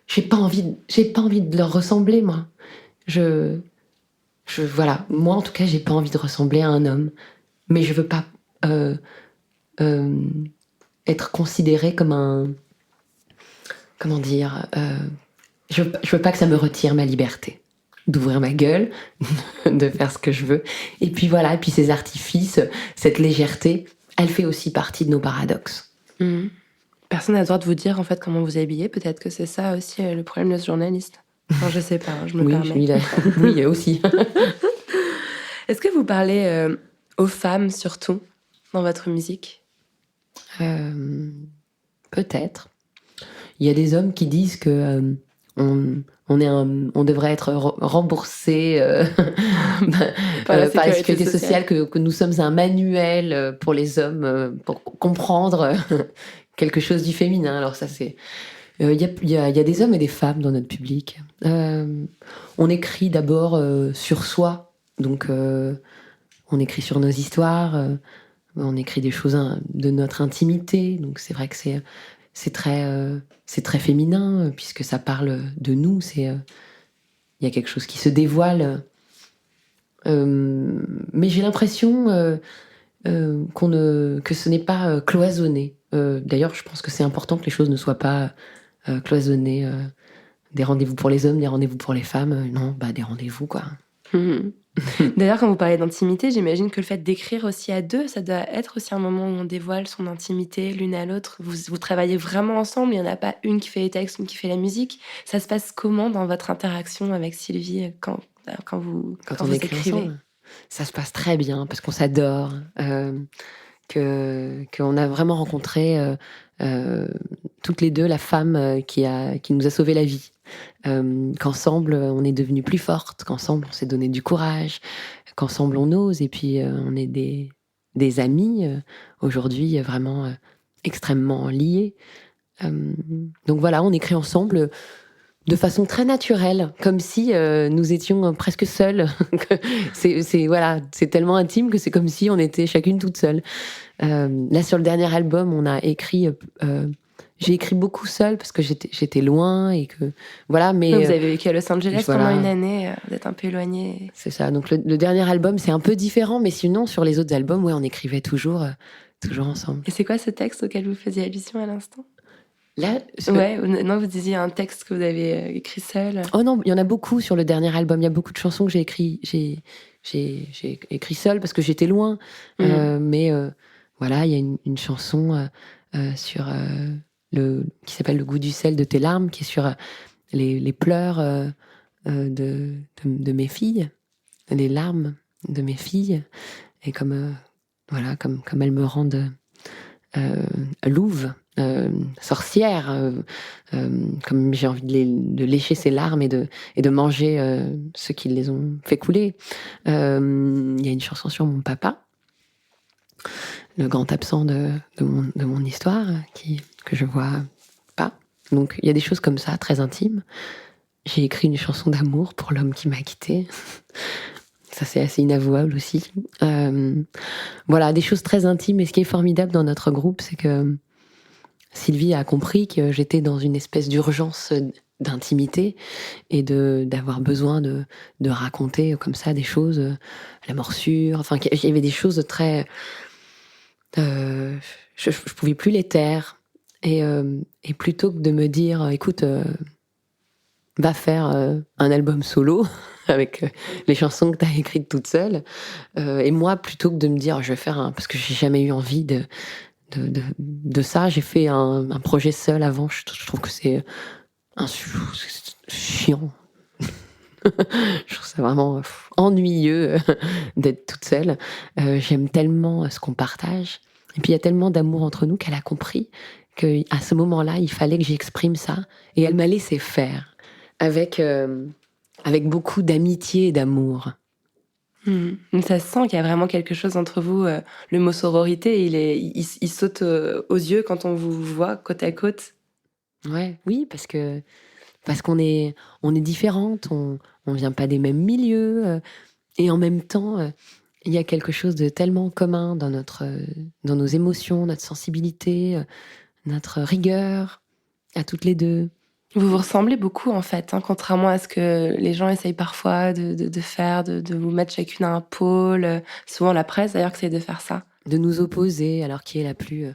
j'ai pas envie de leur ressembler, moi. Voilà, moi en tout cas, j'ai pas envie de ressembler à un homme, mais je veux pas être considérée comme un, comment dire, je veux pas que ça me retire ma liberté d'ouvrir ma gueule, de faire ce que je veux. Et puis voilà, et puis ces artifices, cette légèreté, elle fait aussi partie de nos paradoxes. Personne n'a le droit de vous dire en fait comment vous habillez. Peut-être que c'est ça aussi le problème de ce journaliste. Enfin, je sais pas, je me permets. Oui, aussi. Est-ce que vous parlez aux femmes surtout dans votre musique? Peut-être. Il y a des hommes qui disent que on devrait être remboursé par la sécurité sociale, que nous sommes un manuel pour les hommes, pour comprendre quelque chose du féminin. Alors ça, c'est... Il y a des hommes et des femmes dans notre public. On écrit d'abord sur soi, donc on écrit sur nos histoires, on écrit des choses de notre intimité, donc c'est vrai que c'est très féminin, puisque ça parle de nous, il y a quelque chose qui se dévoile. Mais j'ai l'impression que ce n'est pas cloisonné. D'ailleurs, je pense que c'est important que les choses ne soient pas cloisonnées. Des rendez-vous pour les hommes, des rendez-vous pour les femmes. Non, des rendez-vous, quoi. D'ailleurs, quand vous parlez d'intimité, j'imagine que le fait d'écrire aussi à deux, ça doit être aussi un moment où on dévoile son intimité l'une à l'autre. Vous travaillez vraiment ensemble, il n'y en a pas une qui fait les textes, une qui fait la musique. Ça se passe comment dans votre interaction avec Sylvie quand vous écrit ensemble? Ça se passe très bien, parce qu'on s'adore, qu'on a vraiment rencontré toutes les deux la femme qui nous a sauvé la vie. Qu'ensemble on est devenues plus fortes, qu'ensemble on s'est donné du courage, qu'ensemble on ose, et puis on est des amis aujourd'hui vraiment extrêmement liés. Donc voilà, on écrit ensemble de façon très naturelle, comme si nous étions presque seuls. C'est tellement intime que c'est comme si on était chacune toute seule. Là, sur le dernier album, on a écrit. J'ai écrit beaucoup seule parce que j'étais loin et que voilà. Mais vous avez vécu à Los Angeles voilà. pendant une année, vous êtes un peu éloignée. C'est ça. Donc le dernier album, c'est un peu différent, mais sinon sur les autres albums, ouais, on écrivait toujours ensemble. Et c'est quoi ce texte auquel vous faisiez allusion à l'instant? Là, ouais, non, vous disiez un texte que vous avez écrit seul. Oh non, il y en a beaucoup sur le dernier album. Il y a beaucoup de chansons que j'ai écrit seule parce que j'étais loin. Mais voilà, il y a une chanson sur qui s'appelle Le goût du sel de tes larmes, qui est sur les pleurs de mes filles, les larmes de mes filles, et comme elles me rendent louve. Sorcière, comme j'ai envie de lécher ses larmes et de manger ceux qui les ont fait couler. Il y a une chanson sur mon papa, le grand absent de mon histoire, que je vois pas. Donc il y a des choses comme ça, très intimes. J'ai écrit une chanson d'amour pour l'homme qui m'a quittée. Ça, c'est assez inavouable aussi. Voilà, des choses très intimes. Et ce qui est formidable dans notre groupe, c'est que Sylvie a compris que j'étais dans une espèce d'urgence d'intimité et d'avoir besoin de raconter comme ça des choses, la morsure, enfin, il y avait des choses très... je pouvais plus les taire. Et plutôt que de me dire, écoute, va faire un album solo avec les chansons que tu as écrites toute seule, et moi, plutôt que de me dire, je vais faire parce que j'ai jamais eu envie de ça, j'ai fait un projet seul avant. Je trouve que c'est chiant. Je trouve ça vraiment ennuyeux d'être toute seule. J'aime tellement ce qu'on partage. Et puis il y a tellement d'amour entre nous qu'elle a compris qu'à ce moment-là, il fallait que j'exprime ça. Et elle m'a laissé faire avec beaucoup d'amitié et d'amour. Ça se sent qu'il y a vraiment quelque chose entre vous. Le mot sororité, il saute aux yeux quand on vous voit côte à côte. Ouais, oui, parce qu'on est différentes, on vient pas des mêmes milieux, et en même temps, il y a quelque chose de tellement commun dans nos émotions, notre sensibilité, notre rigueur, à toutes les deux. Vous vous ressemblez beaucoup, en fait, contrairement à ce que les gens essayent parfois de faire, de vous mettre chacune à un pôle. Souvent, la presse, d'ailleurs, essaye de faire ça. De nous opposer, alors qui est la plus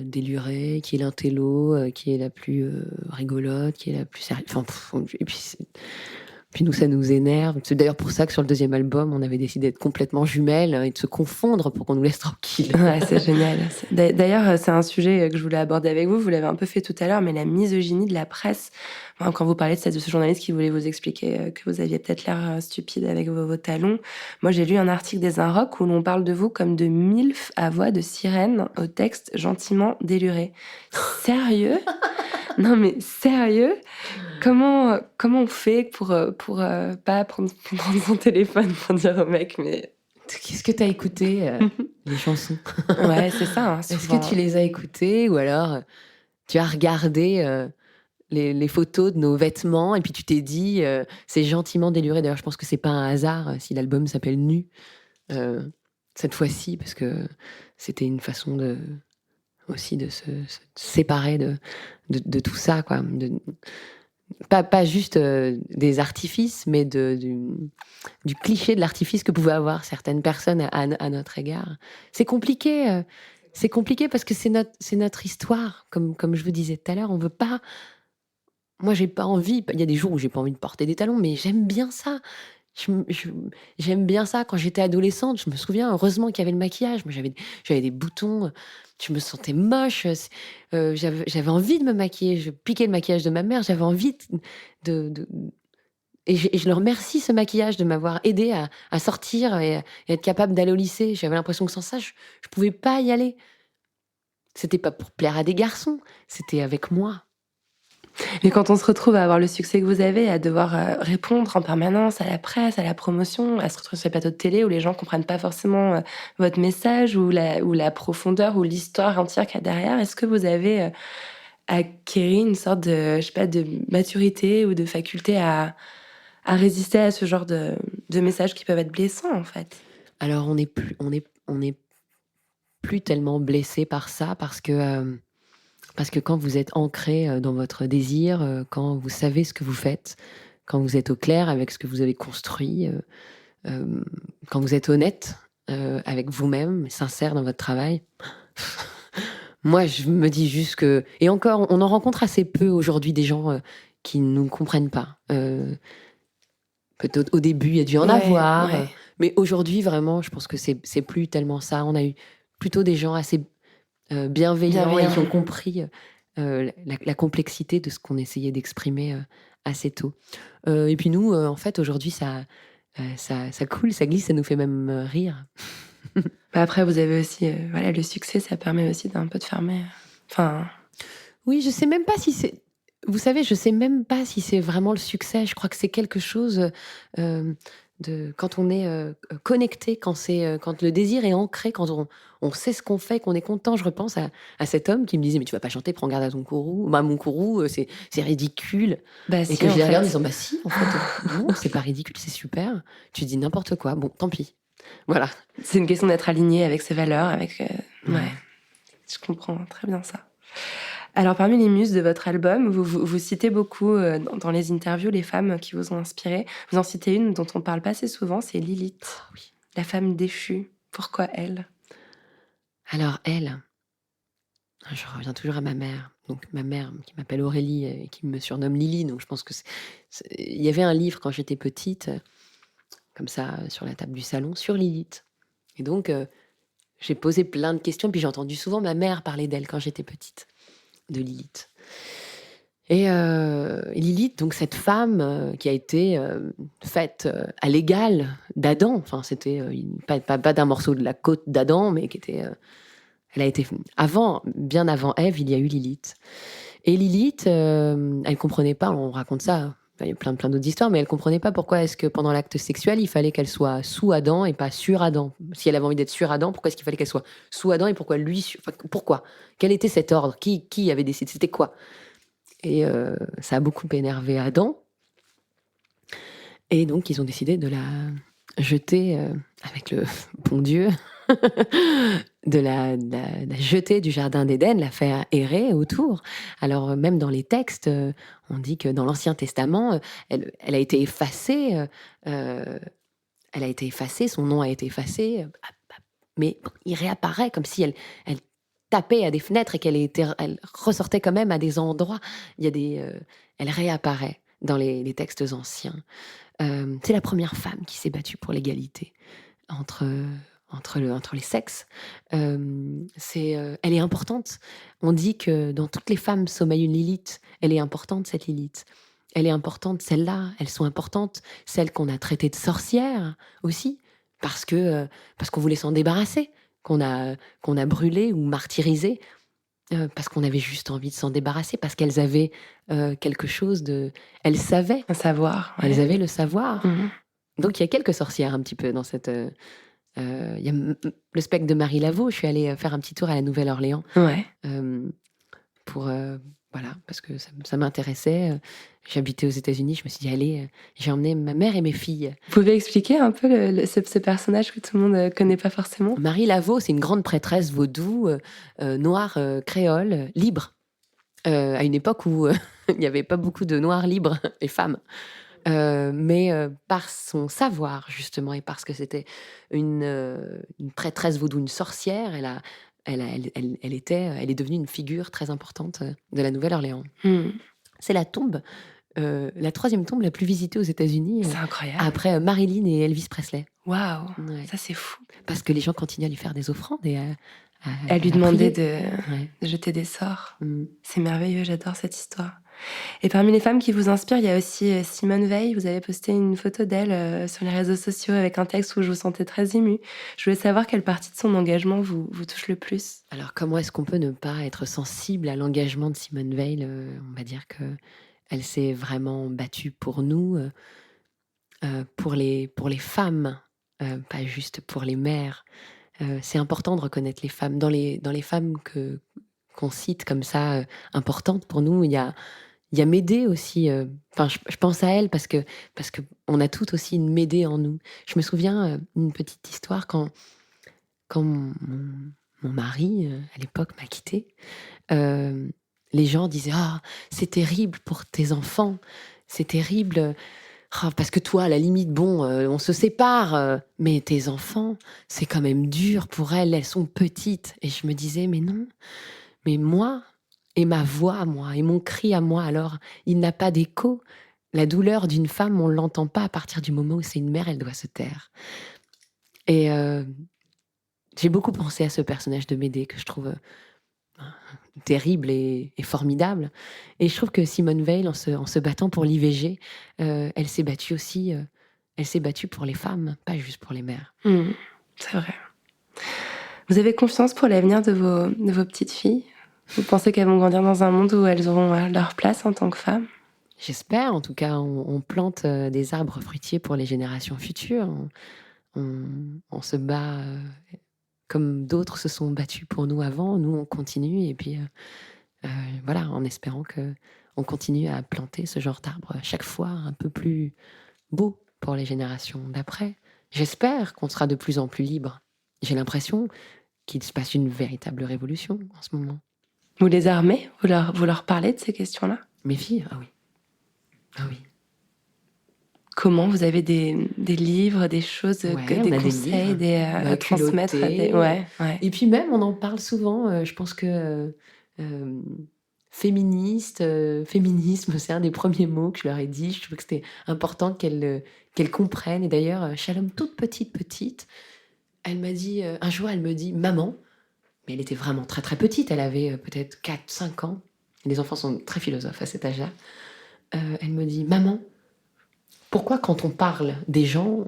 délurée, qui est l'intello, qui est la plus rigolote, qui est la plus sérieuse. Enfin, et puis nous, ça nous énerve. C'est d'ailleurs pour ça que sur le deuxième album, on avait décidé d'être complètement jumelles et de se confondre pour qu'on nous laisse tranquilles. Ouais, c'est génial. D'ailleurs, c'est un sujet que je voulais aborder avec vous. Vous l'avez un peu fait tout à l'heure, mais la misogynie de la presse. Quand vous parlez de ce journaliste qui voulait vous expliquer que vous aviez peut-être l'air stupide avec vos talons, moi j'ai lu un article des Inrocks où l'on parle de vous comme de milf à voix de sirène au texte gentiment déluré. Sérieux? Non mais sérieux? Comment on fait pour pas prendre son téléphone pour dire au mec, mais... Qu'est-ce que t'as écouté, les chansons? Ouais, c'est ça. Est-ce que tu les as écoutées ou alors tu as regardé les photos de nos vêtements et puis tu t'es dit c'est gentiment déluré. D'ailleurs, je pense que c'est pas un hasard si l'album s'appelle Nu cette fois-ci, parce que c'était une façon aussi de se séparer de tout ça, quoi. Pas juste des artifices, mais du cliché de l'artifice que pouvaient avoir certaines personnes à notre égard. C'est compliqué. C'est compliqué parce que c'est notre histoire. Comme je vous disais tout à l'heure, on veut pas... Moi, j'ai pas envie... Il y a des jours où j'ai pas envie de porter des talons, mais j'aime bien ça. J'aime bien ça. Quand j'étais adolescente, je me souviens, heureusement qu'il y avait le maquillage. Moi, j'avais des boutons... Je me sentais moche, j'avais envie de me maquiller, je piquais le maquillage de ma mère, j'avais envie et je le remercie, ce maquillage, de m'avoir aidé à sortir et être capable d'aller au lycée. J'avais l'impression que sans ça, je pouvais pas y aller. C'était pas pour plaire à des garçons, c'était avec moi. Mais quand on se retrouve à avoir le succès que vous avez, à devoir répondre en permanence à la presse, à la promotion, à se retrouver sur les plateaux de télé où les gens comprennent pas forcément votre message ou la profondeur ou l'histoire entière qu'il y a derrière, est-ce que vous avez acquérir une sorte de, je sais pas, de maturité ou de faculté à résister à ce genre de messages qui peuvent être blessants, en fait. Alors, on est plus tellement blessé par ça parce que quand vous êtes ancré dans votre désir, quand vous savez ce que vous faites, quand vous êtes au clair avec ce que vous avez construit, quand vous êtes honnête avec vous-même, sincère dans votre travail, moi, je me dis juste que... Et encore, on en rencontre assez peu aujourd'hui des gens qui ne nous comprennent pas. Peut-être au début, il y a dû en avoir. Ouais. Mais aujourd'hui, vraiment, je pense que c'est plus tellement ça. On a eu plutôt des gens assez bienveillants et qui ont compris la complexité de ce qu'on essayait d'exprimer assez tôt. Et puis nous, en fait, aujourd'hui, ça coule, ça glisse, ça nous fait même rire. Bah, après, vous avez aussi, voilà, le succès, ça permet aussi d'un peu de fermer. Enfin, Oui, je sais même pas si c'est... Vous savez, je sais même pas si c'est vraiment le succès. Je crois que c'est quelque chose de quand on est connecté, quand le désir est ancré, quand on sait ce qu'on fait, qu'on est content. Je repense à cet homme qui me disait mais tu vas pas chanter, prends garde à ton courroux. Bah, mon courroux, c'est ridicule. bah Et si, que en je les regarde en fait. disant bah si, en fait, non, c'est pas ridicule, c'est super. Tu dis n'importe quoi. Bon, tant pis. Voilà. C'est une question d'être aligné avec ses valeurs, avec... Ouais. Ouais, je comprends très bien ça. Alors, parmi les muses de votre album, vous citez beaucoup dans les interviews les femmes qui vous ont inspiré. Vous en citez une dont on ne parle pas assez souvent, c'est Lilith, Oui. la femme déchue. Pourquoi elle? Alors elle, je reviens toujours à ma mère. Donc ma mère qui m'appelle Aurélie et qui me surnomme Lily. Donc je pense que il y avait un livre quand j'étais petite, comme ça, sur la table du salon, sur Lilith. Et donc j'ai posé plein de questions. Puis j'ai entendu souvent ma mère parler d'elle quand j'étais petite, de Lilith. Et Lilith, donc cette femme qui a été faite à l'égal d'Adam. Enfin, c'était pas d'un morceau de la côte d'Adam, mais qui était... elle a été bien avant Ève, il y a eu Lilith. Et Lilith, elle comprenait pas, on raconte ça, il y a plein d'autres histoires, mais elle comprenait pas pourquoi est-ce que pendant l'acte sexuel, il fallait qu'elle soit sous Adam et pas sur Adam. Si elle avait envie d'être sur Adam, pourquoi est-ce qu'il fallait qu'elle soit sous Adam et pourquoi lui... pourquoi? Quel était cet ordre? Qui avait décidé? C'était quoi? Et ça a beaucoup énervé Adam. Et donc, ils ont décidé de la jeter avec le bon Dieu, de la jeter du jardin d'Éden, la faire errer autour. Alors, même dans les textes, on dit que dans l'Ancien Testament, elle a été effacée. Elle a été effacée, son nom a été effacé. Mais il réapparaît comme si elle tapait à des fenêtres et elle ressortait quand même à des endroits. Elle réapparaît dans les textes anciens. C'est la première femme qui s'est battue pour l'égalité entre les sexes. Elle est importante. On dit que dans toutes les femmes sommeille une Lilith. Elle est importante, cette Lilith. Elle est importante, celle-là. Elles sont importantes. Celles qu'on a traitées de sorcières aussi, parce qu'on voulait s'en débarrasser, qu'on a brûlé ou martyrisé, parce qu'on avait juste envie de s'en débarrasser, parce qu'elles avaient quelque chose de... Elles savaient. Un savoir. Ouais. Elles avaient le savoir. Mhm. Donc, il y a quelques sorcières un petit peu dans cette... Il y a le spectre de Marie Laveau. Je suis allée faire un petit tour à la Nouvelle-Orléans Ouais. pour... voilà, parce que ça m'intéressait. J'habitais aux États-Unis, je me suis dit, allez, j'ai emmené ma mère et mes filles. Vous pouvez expliquer un peu ce personnage que tout le monde ne connaît pas forcément? Marie Laveau, c'est une grande prêtresse vaudou, noire, créole, libre, à une époque où il n'y avait pas beaucoup de noirs libres et femmes. Mais par son savoir, justement, et parce que c'était une prêtresse vaudou, une sorcière, elle est devenue une figure très importante de la Nouvelle-Orléans. C'est la tombe, la troisième tombe la plus visitée aux États-Unis, C'est incroyable. après Marilyn et Elvis Presley. Waouh, Ouais. ça c'est fou. Parce que les gens continuent à lui faire des offrandes et Elle lui à demandait prier. de Ouais. jeter des sorts. Mm. C'est merveilleux, j'adore cette histoire. Et parmi les femmes qui vous inspirent, il y a aussi Simone Veil. Vous avez posté une photo d'elle sur les réseaux sociaux avec un texte où je vous sentais très émue. Je voulais savoir quelle partie de son engagement vous touche le plus. Alors, comment est-ce qu'on peut ne pas être sensible à l'engagement de Simone Veil? On va dire que elle s'est vraiment battue pour nous, pour les femmes, pas juste pour les mères. C'est important de reconnaître les femmes. Dans les femmes que qu'on cite comme ça, importantes pour nous. Il y a Médée aussi. Enfin, je pense à elle parce que on a toutes aussi une Médée en nous. Je me souviens une petite histoire quand mon mari, à l'époque, m'a quittée. Les gens disaient: «Ah, c'est terrible pour tes enfants, c'est terrible, parce que toi, à la limite, bon, on se sépare, mais tes enfants, c'est quand même dur pour elles sont petites». Et je me disais: «Mais non, mais moi et ma voix à moi et mon cri à moi, alors, il n'a pas d'écho. La douleur d'une femme, on l'entend pas à partir du moment où c'est une mère, elle doit se taire». Et j'ai beaucoup pensé à ce personnage de Médée que je trouve terrible et formidable. Et je trouve que Simone Veil, en se battant pour l'IVG, elle s'est battue aussi, elle s'est battue pour les femmes, pas juste pour les mères. C'est vrai. Vous avez confiance pour l'avenir de vos petites filles? Vous pensez qu'elles vont grandir dans un monde où elles auront leur place en tant que femmes? J'espère, en tout cas, on plante des arbres fruitiers pour les générations futures. On se bat comme d'autres se sont battus pour nous avant. Nous, on continue. Et puis, voilà, en espérant qu'on continue à planter ce genre d'arbres chaque fois un peu plus beau pour les générations d'après. J'espère qu'on sera de plus en plus libre. J'ai l'impression qu'il se passe une véritable révolution en ce moment. Vous les armez? Vous leur parlez de ces questions-là? Mes filles? Ah oui. Ah oui. Comment? Vous avez des livres, des choses, des conseils, à transmettre ouais. Et puis même, on en parle souvent. Je pense que féminisme, c'est un des premiers mots que je leur ai dit. Je trouve que c'était important qu'elles comprennent. Et d'ailleurs, Shalom, toute petite, elle m'a dit, un jour, elle me dit: «Maman», mais elle était vraiment très très petite, elle avait peut-être 4-5 ans. Les enfants sont très philosophes à cet âge-là. Elle me dit: «Maman, pourquoi quand on parle des gens,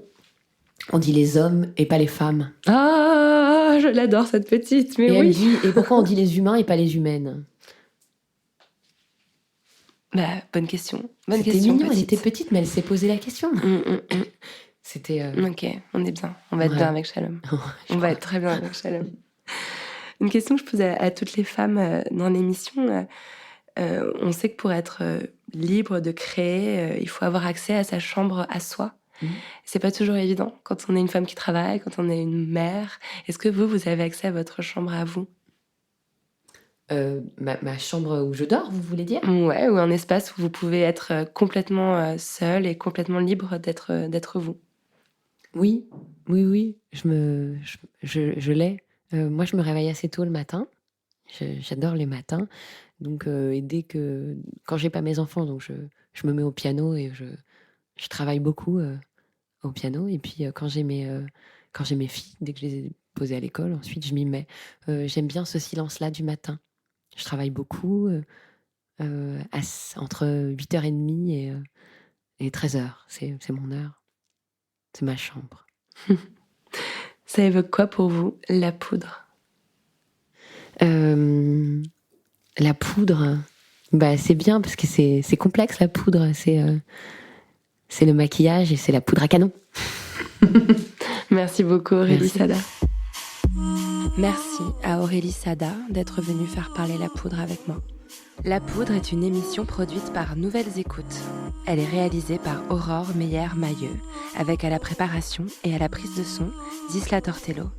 on dit les hommes et pas les femmes?» Ah, je l'adore cette petite, mais et oui. Elle dit: «Et pourquoi on dit les humains et pas les humaines?» Bah, bonne question. C'était mignon, elle était petite, mais elle s'est posé la question. C'était... Ok, on est bien. On va être bien avec Shalom. On va être très bien avec Shalom. Une question que je pose à toutes les femmes dans l'émission. On sait que pour être libre de créer, il faut avoir accès à sa chambre à soi. C'est pas toujours évident quand on est une femme qui travaille, quand on est une mère. Est-ce que vous avez accès à votre chambre à vous? Ma chambre où je dors, vous voulez dire? Ouais, ou un espace où vous pouvez être complètement seule et complètement libre d'être vous. Oui. Je l'ai. Moi, je me réveille assez tôt le matin. J'adore les matins. Donc, quand j'ai pas mes enfants, donc je me mets au piano et je travaille beaucoup au piano. Et puis, quand j'ai mes filles, dès que je les ai posées à l'école, ensuite, je m'y mets. J'aime bien ce silence-là du matin. Je travaille beaucoup entre 8h30 et 13h. C'est mon heure. C'est ma chambre. Ça évoque quoi pour vous, la poudre? La poudre, c'est bien parce que c'est complexe, la poudre. C'est le maquillage et c'est la poudre à canon. Merci beaucoup, Aurélie Sada. Merci à Aurélie Sada d'être venue faire parler la poudre avec moi. La Poudre est une émission produite par Nouvelles Écoutes. Elle est réalisée par Aurore Meyer-Mailleux, avec à la préparation et à la prise de son, Zisla Tortello.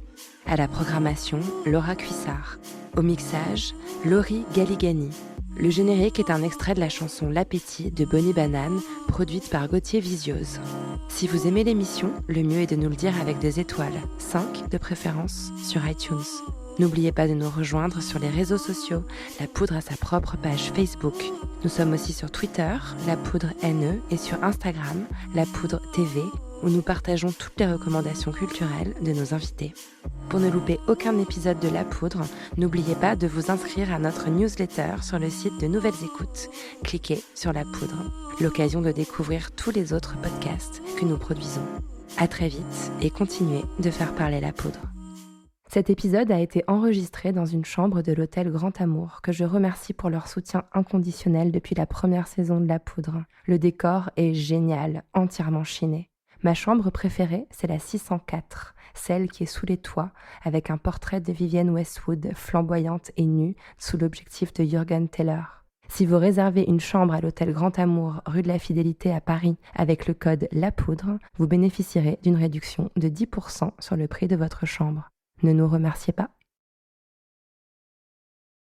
À la programmation, Laura Cuissard. Au mixage, Laurie Galigani. Le générique est un extrait de la chanson L'Appétit de Bonnie Banane, produite par Gauthier Visiose. Si vous aimez l'émission, le mieux est de nous le dire avec des étoiles, 5 de préférence, sur iTunes. N'oubliez pas de nous rejoindre sur les réseaux sociaux. La Poudre a sa propre page Facebook. Nous sommes aussi sur Twitter, La Poudre NE, et sur Instagram, La Poudre TV, où nous partageons toutes les recommandations culturelles de nos invités. Pour ne louper aucun épisode de La Poudre, n'oubliez pas de vous inscrire à notre newsletter sur le site de Nouvelles Écoutes. Cliquez sur La Poudre, l'occasion de découvrir tous les autres podcasts que nous produisons. À très vite et continuez de faire parler La Poudre. Cet épisode a été enregistré dans une chambre de l'hôtel Grand Amour, que je remercie pour leur soutien inconditionnel depuis la première saison de La Poudre. Le décor est génial, entièrement chiné. Ma chambre préférée, c'est la 604, celle qui est sous les toits, avec un portrait de Vivienne Westwood, flamboyante et nue, sous l'objectif de Jürgen Teller. Si vous réservez une chambre à l'hôtel Grand Amour, rue de la Fidélité à Paris, avec le code La Poudre, vous bénéficierez d'une réduction de 10% sur le prix de votre chambre. Ne nous remerciez pas.